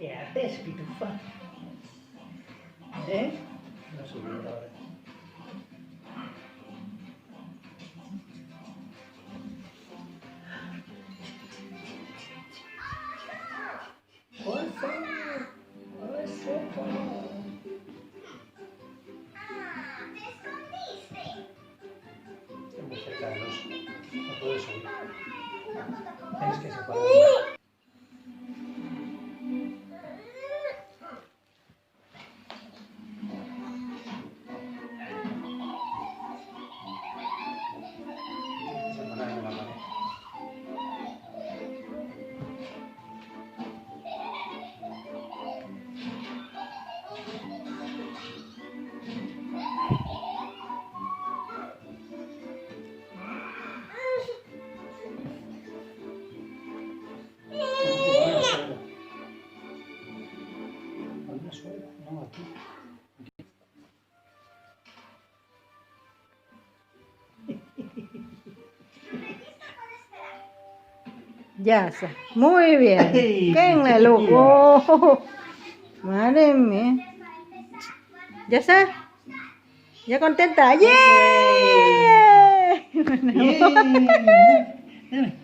¿Qué haces, pitufa? ¿Eh? No subí ahora. ¡Oso! ¡Oso! ¡Te escondiste! Estoy muy cerca del oso. No puedo subir. Tienes que separar. Separar de la pared. ¿Dónde suena? No, aquí. Ya está. Muy bien. Ay, Venga, loco. Oh, madre mía. ¿Ya está? ¿Ya contenta? ¡Yeah! ¡Bien!